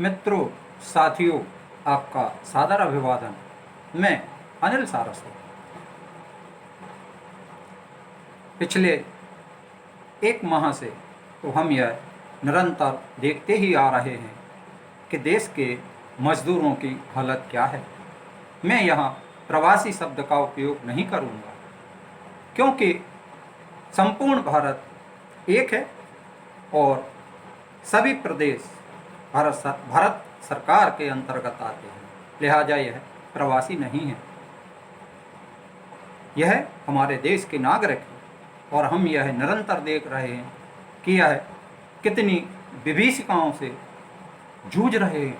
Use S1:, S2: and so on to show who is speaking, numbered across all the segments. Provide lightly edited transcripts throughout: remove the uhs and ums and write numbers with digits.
S1: मित्रों, साथियों, आपका सादर अभिवादन। मैं अनिल सारस्वत। पिछले एक माह से तो हम यह निरंतर देखते ही आ रहे हैं कि देश के मजदूरों की हालत क्या है। मैं यहाँ प्रवासी शब्द का उपयोग नहीं करूँगा, क्योंकि संपूर्ण भारत एक है और सभी प्रदेश भारत सरकार के अंतर्गत आते हैं, लिहाजा यह प्रवासी नहीं है। यह हमारे देश के नागरिक हैं और हम यह निरंतर देख रहे हैं कि यह कितनी विभीषिकाओं से जूझ रहे हैं।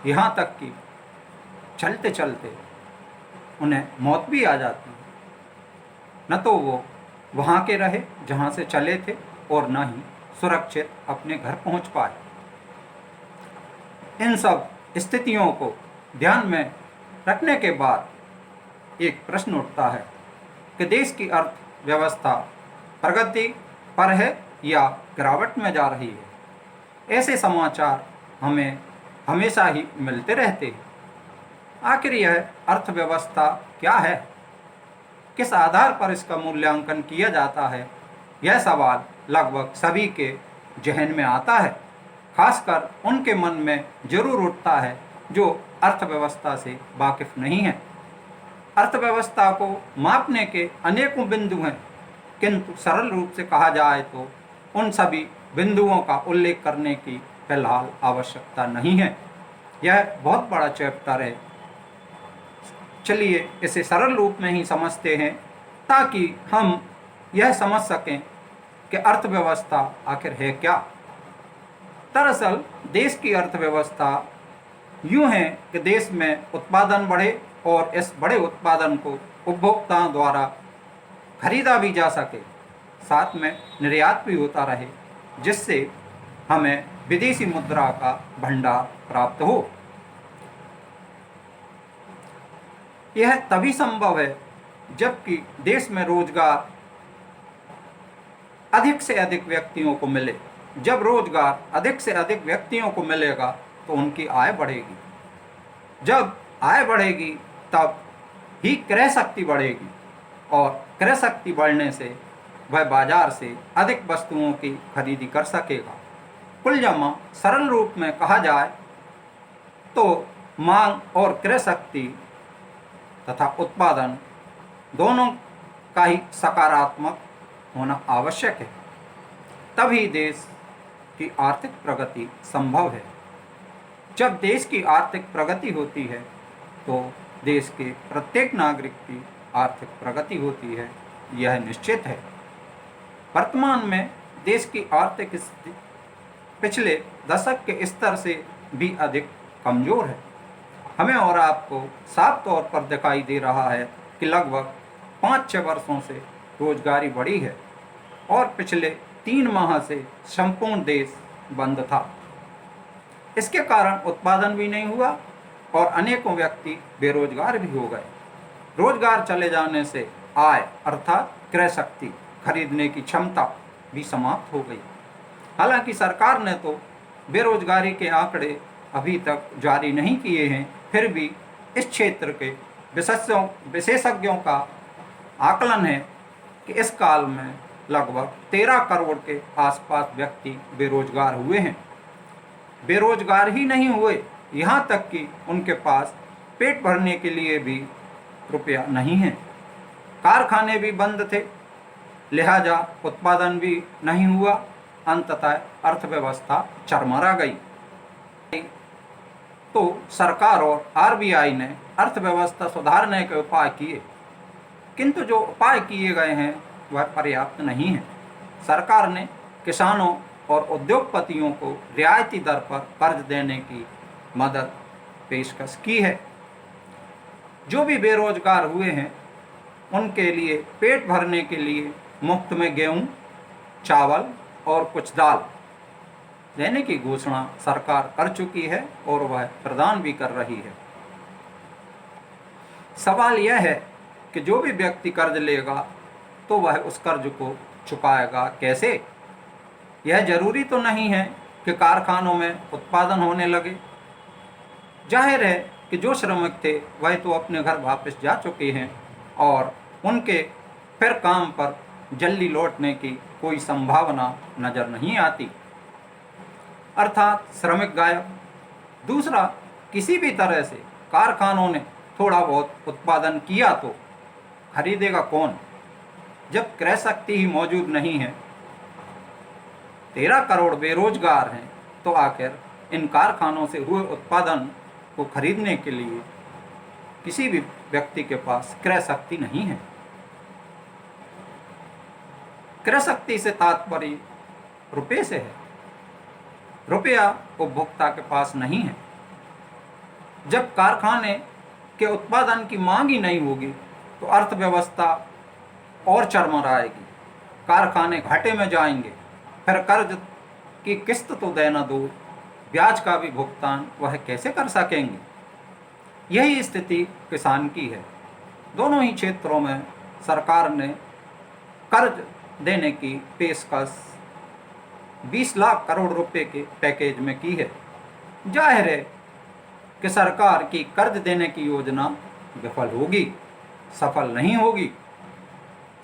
S1: यहाँ तक कि चलते चलते उन्हें मौत भी आ जाती है। न तो वो वहाँ के रहे जहाँ से चले थे और न ही सुरक्षित अपने घर पहुँच पाए। इन सब स्थितियों को ध्यान में रखने के बाद एक प्रश्न उठता है कि देश की अर्थव्यवस्था प्रगति पर है या गिरावट में जा रही है। ऐसे समाचार हमें हमेशा ही मिलते रहते हैं। आखिर यह अर्थव्यवस्था क्या है, किस आधार पर इसका मूल्यांकन किया जाता है, यह सवाल लगभग सभी के जहन में आता है। खासकर उनके मन में जरूर उठता है जो अर्थव्यवस्था से वाकिफ नहीं है। अर्थव्यवस्था को मापने के अनेकों बिंदु हैं, किंतु सरल रूप से कहा जाए तो उन सभी बिंदुओं का उल्लेख करने की फिलहाल आवश्यकता नहीं है। यह बहुत बड़ा चैप्टर है। चलिए इसे सरल रूप में ही समझते हैं ताकि हम यह समझ सकें कि अर्थव्यवस्था आखिर है क्या। दरअसल देश की अर्थव्यवस्था यूँ है कि देश में उत्पादन बढ़े और इस बड़े उत्पादन को उपभोक्ताओं द्वारा खरीदा भी जा सके, साथ में निर्यात भी होता रहे, जिससे हमें विदेशी मुद्रा का भंडार प्राप्त हो। यह तभी संभव है जबकि देश में रोजगार अधिक से अधिक व्यक्तियों को मिले। जब रोजगार अधिक से अधिक व्यक्तियों को मिलेगा तो उनकी आय बढ़ेगी। जब आय बढ़ेगी तब ही क्रय शक्ति बढ़ेगी और क्रय शक्ति बढ़ने से वह बाजार से अधिक वस्तुओं की खरीदी कर सकेगा। कुल जमा सरल रूप में कहा जाए तो मांग और क्रय शक्ति तथा उत्पादन दोनों का ही सकारात्मक होना आवश्यक है, तभी देश की आर्थिक प्रगति संभव है। जब देश की आर्थिक प्रगति होती है तो देश के प्रत्येक नागरिक की आर्थिक प्रगति होती है, यह निश्चित है। वर्तमान में देश की आर्थिक स्थिति पिछले दशक के स्तर से भी अधिक कमजोर है। हमें और आपको साफ तौर पर दिखाई दे रहा है कि लगभग 5-6 वर्षों से रोजगारी बढ़ी है और पिछले 3 माह से संपूर्ण देश बंद था। इसके कारण उत्पादन भी नहीं हुआ और अनेकों व्यक्ति बेरोजगार भी हो गए। रोजगार चले जाने से आय अर्थात क्रय शक्ति खरीदने की क्षमता भी समाप्त हो गई। हालांकि सरकार ने तो बेरोजगारी के आंकड़े अभी तक जारी नहीं किए हैं, फिर भी इस क्षेत्र के विशेषज्ञों का आकलन है कि इस काल में लगभग 13 करोड़ के आसपास व्यक्ति बेरोजगार हुए हैं। बेरोजगार ही नहीं हुए, यहाँ तक कि उनके पास पेट भरने के लिए भी रुपया नहीं है। कारखाने भी बंद थे, लिहाजा उत्पादन भी नहीं हुआ। अंततः अर्थव्यवस्था चरमरा गई। तो सरकार और आरबीआई ने अर्थव्यवस्था सुधारने के उपाय किए, किंतु जो उपाय किए गए हैं वह पर्याप्त नहीं है। सरकार ने किसानों और उद्योगपतियों को रियायती दर पर कर्ज देने की मदद पेशकश की है। जो भी बेरोजगार हुए हैं उनके लिए पेट भरने के लिए मुफ्त में गेहूं, चावल और कुछ दाल देने की घोषणा सरकार कर चुकी है और वह प्रदान भी कर रही है। सवाल यह है कि जो भी व्यक्ति कर्ज लेगा तो वह उस कर्ज को चुकाएगा कैसे। यह जरूरी तो नहीं है कि कारखानों में उत्पादन होने लगे। जाहिर है कि जो श्रमिक थे वह तो अपने घर वापस जा चुके हैं और उनके फिर काम पर जल्दी लौटने की कोई संभावना नज़र नहीं आती, अर्थात श्रमिक गायब। दूसरा, किसी भी तरह से कारखानों ने थोड़ा बहुत उत्पादन किया तो खरीदेगा कौन, जब क्रय शक्ति ही मौजूद नहीं है। 13 करोड़ बेरोजगार हैं, तो आखिर इन कारखानों से हुए उत्पादन को खरीदने के लिए किसी भी व्यक्ति के पास क्रय शक्ति नहीं है। क्रय शक्ति से तात्पर्य रुपये से है। रुपया उपभोक्ता के पास नहीं है। जब कारखाने के उत्पादन की मांग ही नहीं होगी तो अर्थव्यवस्था और चरमराएगी, कारखाने घाटे में जाएंगे, फिर कर्ज की किस्त तो देना दूर, ब्याज का भी भुगतान वह कैसे कर सकेंगे। यही स्थिति किसान की है। दोनों ही क्षेत्रों में सरकार ने कर्ज देने की पेशकश 20 लाख करोड़ रुपए के पैकेज में की है। जाहिर है कि सरकार की कर्ज देने की योजना विफल होगी, सफल नहीं होगी।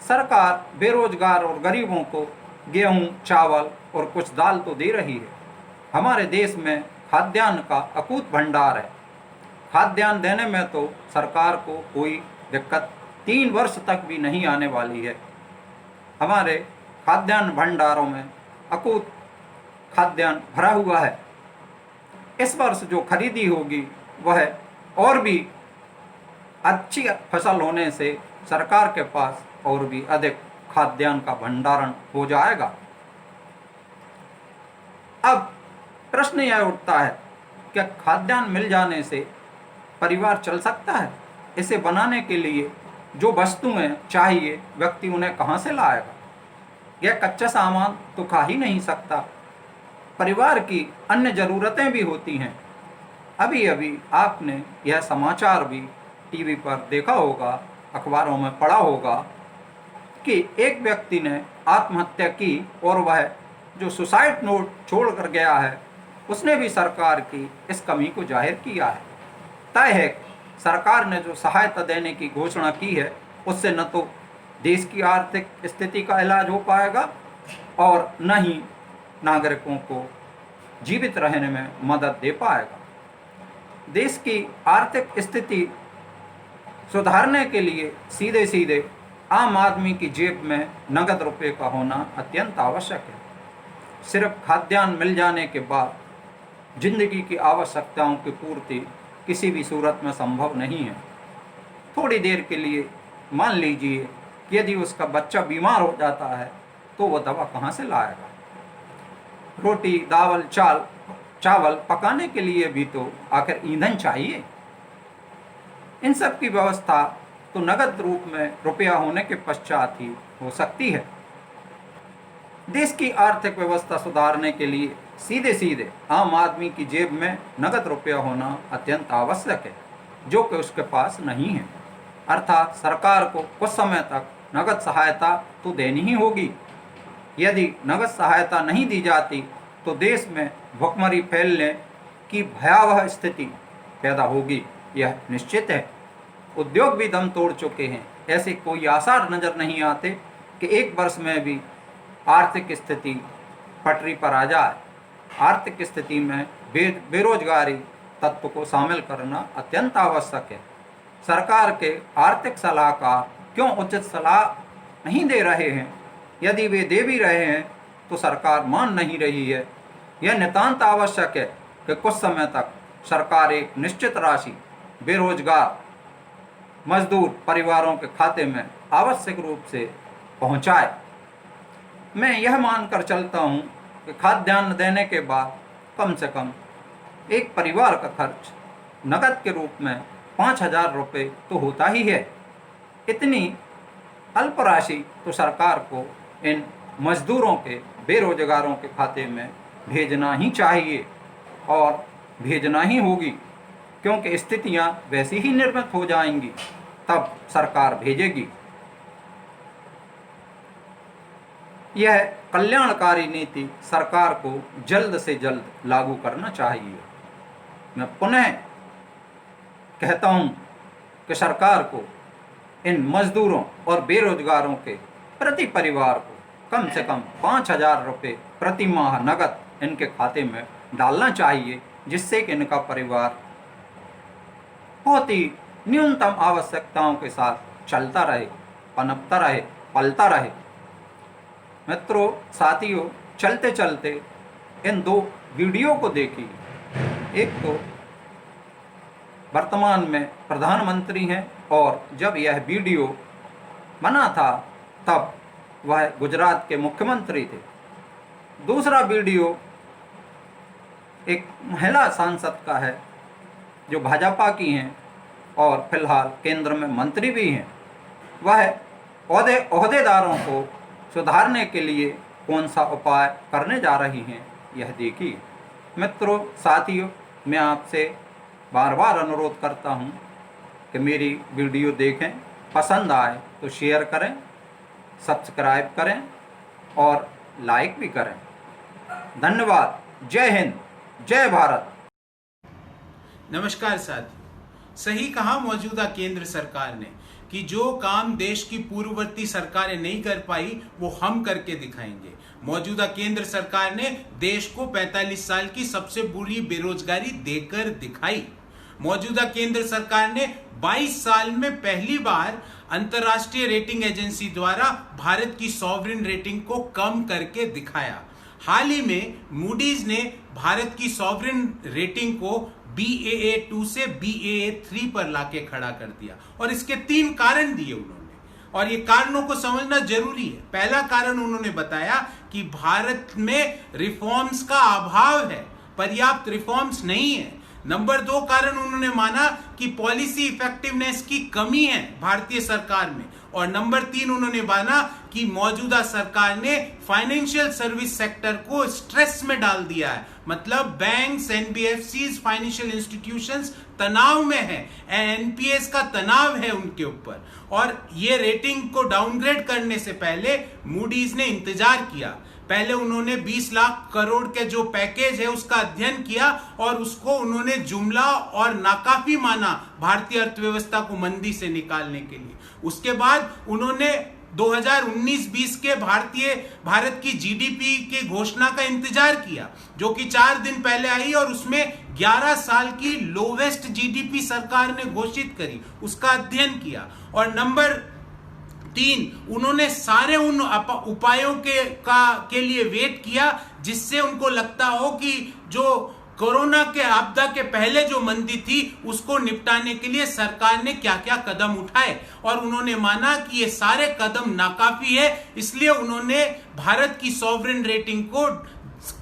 S1: सरकार बेरोजगार और गरीबों को गेहूं, चावल और कुछ दाल तो दे रही है। हमारे देश में खाद्यान्न का अकूत भंडार है। खाद्यान्न देने में तो सरकार को कोई दिक्कत 3 वर्ष तक भी नहीं आने वाली है। हमारे खाद्यान्न भंडारों में अकूत खाद्यान्न भरा हुआ है। इस वर्ष जो खरीदी होगी वह और भी अच्छी फसल होने से सरकार के पास और भी अधिक खाद्यान्न का भंडारण हो जाएगा। अब प्रश्न यह उठता है, क्या खाद्यान्न मिल जाने से परिवार चल सकता है? इसे बनाने के लिए जो वस्तुएं चाहिए व्यक्ति उन्हें कहाँ से लाएगा? यह कच्चा सामान तो खा ही नहीं सकता। परिवार की अन्य ज़रूरतें भी होती हैं। अभी अभी आपने यह समाचार भी टीवी पर देखा होगा, अखबारों में पढ़ा होगा कि एक व्यक्ति ने आत्महत्या की और वह जो सुसाइड नोट छोड़ कर गया है उसने भी सरकार की इस कमी को जाहिर किया है। तय है सरकार ने जो सहायता देने की घोषणा की है उससे न तो देश की आर्थिक स्थिति का इलाज हो पाएगा और न ही नागरिकों को जीवित रहने में मदद दे पाएगा। देश की आर्थिक स्थिति सुधारने के लिए सीधे सीधे आम आदमी की जेब में नगद रुपये का होना अत्यंत आवश्यक है। सिर्फ खाद्यान्न मिल जाने के बाद जिंदगी की आवश्यकताओं की पूर्ति किसी भी सूरत में संभव नहीं है। थोड़ी देर के लिए मान लीजिए कि यदि उसका बच्चा बीमार हो जाता है तो वह दवा कहाँ से लाएगा? रोटी, दाल, चावल पकाने के लिए भी तो आखिर ईंधन चाहिए। इन सब की व्यवस्था तो नगद रूप में रुपया होने के पश्चात ही हो सकती है। देश की आर्थिक व्यवस्था सुधारने के लिए सीधे सीधे आम आदमी की जेब में नगद रुपया होना अत्यंत आवश्यक है, जो कि उसके पास नहीं है। अर्थात सरकार को कुछ समय तक नगद सहायता तो देनी ही होगी। यदि नगद सहायता नहीं दी जाती तो देश में भुखमरी फैलने की भयावह स्थिति पैदा होगी, यह निश्चित है। उद्योग भी दम तोड़ चुके हैं। ऐसे कोई आसार नज़र नहीं आते कि एक वर्ष में भी आर्थिक स्थिति पटरी पर आ जाए। आर्थिक स्थिति में बेरोजगारी तत्व को शामिल करना अत्यंत आवश्यक है। सरकार के आर्थिक सलाहकार क्यों उचित सलाह नहीं दे रहे हैं? यदि वे दे भी रहे हैं तो सरकार मान नहीं रही है। यह नितांत आवश्यक है कि कुछ समय तक सरकार एक निश्चित राशि बेरोजगार मजदूर परिवारों के खाते में आवश्यक रूप से पहुंचाए। मैं यह मानकर चलता हूं कि खाद्यान्न देने के बाद कम से कम एक परिवार का खर्च नकद के रूप में 5,000 रुपये तो होता ही है। इतनी अल्प राशि तो सरकार को इन मजदूरों के, बेरोजगारों के खाते में भेजना ही चाहिए और भेजना ही होगी, क्योंकि स्थितियां वैसी ही निर्मित हो जाएंगी, तब सरकार भेजेगी। यह कल्याणकारी नीति सरकार को जल्द से जल्द लागू करना चाहिए। मैं पुनः कहता हूं कि सरकार को इन मजदूरों और बेरोजगारों के प्रति परिवार को कम से कम 5,000 रुपये प्रति माह नकद इनके खाते में डालना चाहिए, जिससे कि इनका परिवार बहुत ही न्यूनतम आवश्यकताओं के साथ चलता रहे, पनपता रहे, पलता रहे। मित्रों, साथियों, चलते चलते इन 2 वीडियो को देखिए। एक तो वर्तमान में प्रधानमंत्री हैं और जब यह वीडियो बना था तब वह गुजरात के मुख्यमंत्री थे। दूसरा वीडियो एक महिला सांसद का है जो भाजपा की हैं और फिलहाल केंद्र में मंत्री भी हैं। वह ओहदेदारों को सुधारने के लिए कौन सा उपाय करने जा रही हैं, यह देखिए। मित्रों, साथियों, मैं आपसे बार बार अनुरोध करता हूं कि मेरी वीडियो देखें, पसंद आए तो शेयर करें, सब्सक्राइब करें और लाइक भी करें। धन्यवाद। जय हिंद, जय भारत।
S2: नमस्कार साथियों, सही कहा मौजूदा केंद्र सरकार ने कि जो काम देश की पूर्ववर्ती सरकारें नहीं कर पाई वो हम करके दिखाएंगे। मौजूदा केंद्र सरकार ने देश को 45 साल की सबसे बुरी बेरोजगारी देकर दिखाई। मौजूदा केंद्र सरकार ने 22 साल में पहली बार अंतर्राष्ट्रीय रेटिंग एजेंसी द्वारा भारत की सॉवरेन रेटिंग को कम करके दिखाया। हाल ही में मूडीज ने भारत की सॉवरेन रेटिंग को BAA2 से BAA3 पर लाके खड़ा कर दिया और इसके 3 कारण दिए उन्होंने, और ये कारणों को समझना जरूरी है। पहला कारण उन्होंने बताया कि भारत में रिफॉर्म्स का अभाव है, पर्याप्त रिफॉर्म्स नहीं है। नंबर 2 कारण उन्होंने माना कि पॉलिसी इफेक्टिवनेस की कमी है भारतीय सरकार में, और नंबर 3 उन्होंने माना कि मौजूदा सरकार ने फाइनेंशियल सर्विस सेक्टर को स्ट्रेस में डाल दिया है। मतलब बैंक्स, NBFCs, फाइनेंशियल इंस्टीट्यूशंस तनाव में है, NPS का तनाव है उनके ऊपर, और ये रेटिंग को डाउनग्रेड करने से पहले मूडीज ने इंतजार किया। पहले उन्होंने 20 लाख करोड़ के जो पैकेज है उसका अध्ययन किया और उसको उन्होंने जुमला और नाकाफी माना भारतीय अर्थव्यवस्था को मंदी से निकालने के लिए। उसके बाद उन्होंने 2019-20 के भारत की GDP की घोषणा का इंतजार किया, जो कि 4 दिन पहले आई और उसमें 11 साल की लोवेस्ट GDP सरकार ने घोषित करी, उसका अध्ययन किया। और नंबर 3, उन्होंने सारे उन उपायों के लिए वेट किया जिससे उनको लगता हो कि जो कोरोना के आपदा के पहले जो मंदी थी उसको निपटाने के लिए सरकार ने क्या क्या कदम उठाए, और उन्होंने माना कि ये सारे कदम नाकाफी है। इसलिए उन्होंने भारत की सॉवरेन रेटिंग को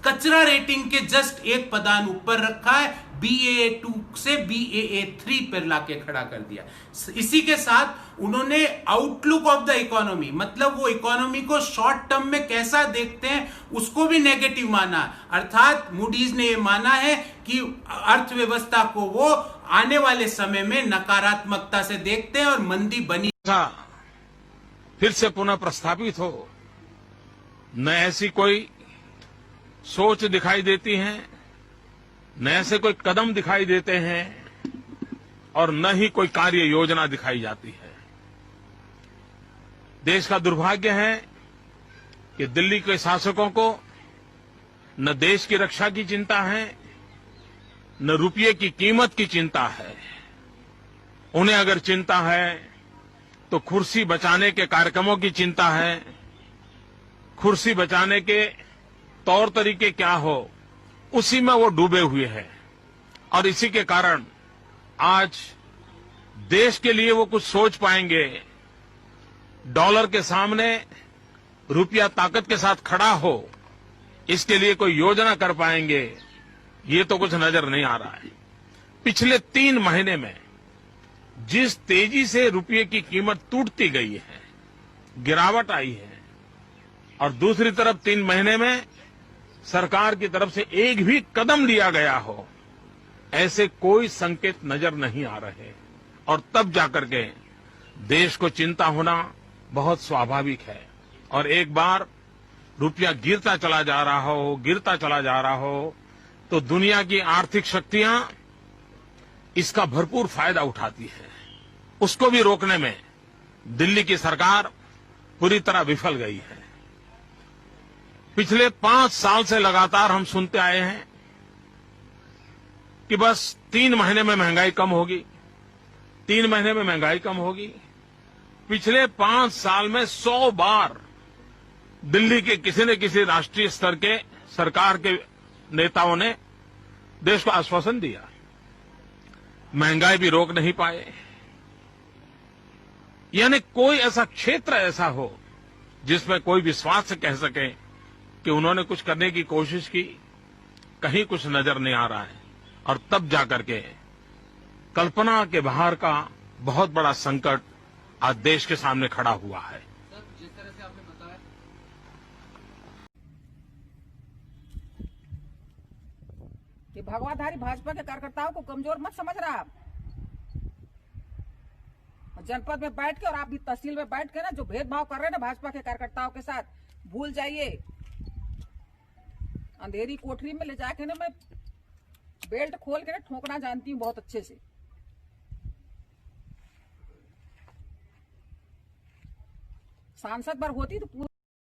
S2: कचरा रेटिंग के जस्ट 1 पदान ऊपर रखा है, BAA2 से BAA3 पर लाके खड़ा कर दिया। इसी के साथ उन्होंने आउटलुक ऑफ द इकोनॉमी, मतलब वो इकोनॉमी को शॉर्ट टर्म में कैसा देखते हैं उसको भी नेगेटिव माना। अर्थात मूडीज ने ये माना है कि अर्थव्यवस्था को वो आने वाले समय में नकारात्मकता से देखते हैं और मंदी बनी
S3: फिर से पुनः प्रस्तावित हो, न ऐसी कोई सोच दिखाई देती है, न ऐसे कोई कदम दिखाई देते हैं, और न ही कोई कार्य योजना दिखाई जाती है। देश का दुर्भाग्य है कि दिल्ली के शासकों को न देश की रक्षा की चिंता है, न रुपये की कीमत की चिंता है। उन्हें अगर चिंता है तो कुर्सी बचाने के कार्यक्रमों की चिंता है, कुर्सी बचाने के तौर तरीके क्या हो उसी में वो डूबे हुए हैं। और इसी के कारण आज देश के लिए वो कुछ सोच पाएंगे, डॉलर के सामने रुपया ताकत के साथ खड़ा हो, इसके लिए कोई योजना कर पाएंगे, ये तो कुछ नजर नहीं आ रहा है। पिछले 3 महीने में जिस तेजी से रुपये की कीमत टूटती गई है, गिरावट आई है, और दूसरी तरफ 3 महीने में सरकार की तरफ से एक भी कदम लिया गया हो, ऐसे कोई संकेत नजर नहीं आ रहे। और तब जाकर के देश को चिंता होना बहुत स्वाभाविक है। और एक बार रुपया गिरता चला जा रहा हो तो दुनिया की आर्थिक शक्तियां इसका भरपूर फायदा उठाती है। उसको भी रोकने में दिल्ली की सरकार पूरी तरह विफल गई है। पिछले 5 साल से लगातार हम सुनते आए हैं कि बस 3 महीने में महंगाई कम होगी, 3 महीने में महंगाई कम होगी। पिछले 5 साल में 100 बार दिल्ली के किसी न किसी राष्ट्रीय स्तर के सरकार के नेताओं ने देश को आश्वासन दिया, महंगाई भी रोक नहीं पाए। यानी कोई ऐसा क्षेत्र ऐसा हो जिसमें कोई विश्वास से कह सके कि उन्होंने कुछ करने की कोशिश की, कहीं कुछ नजर नहीं आ रहा है। और तब जाकर के कल्पना के बाहर का बहुत बड़ा संकट आज देश के सामने खड़ा हुआ है।
S4: जिस तरह से आपने बताया
S5: कि भगवाधारी भाजपा के कार्यकर्ताओं को कमजोर मत समझ रहा आप। जनपद में बैठ के और आप भी तहसील में बैठ के ना जो भेदभाव कर रहे हैं ना भाजपा के कार्यकर्ताओं के साथ, भूल जाइए। अंधेरी कोठरी में ले जाके ना मैं बेल्ट खोल के ना ठोकना जानती हूँ बहुत अच्छे से। सांसद बार होती तो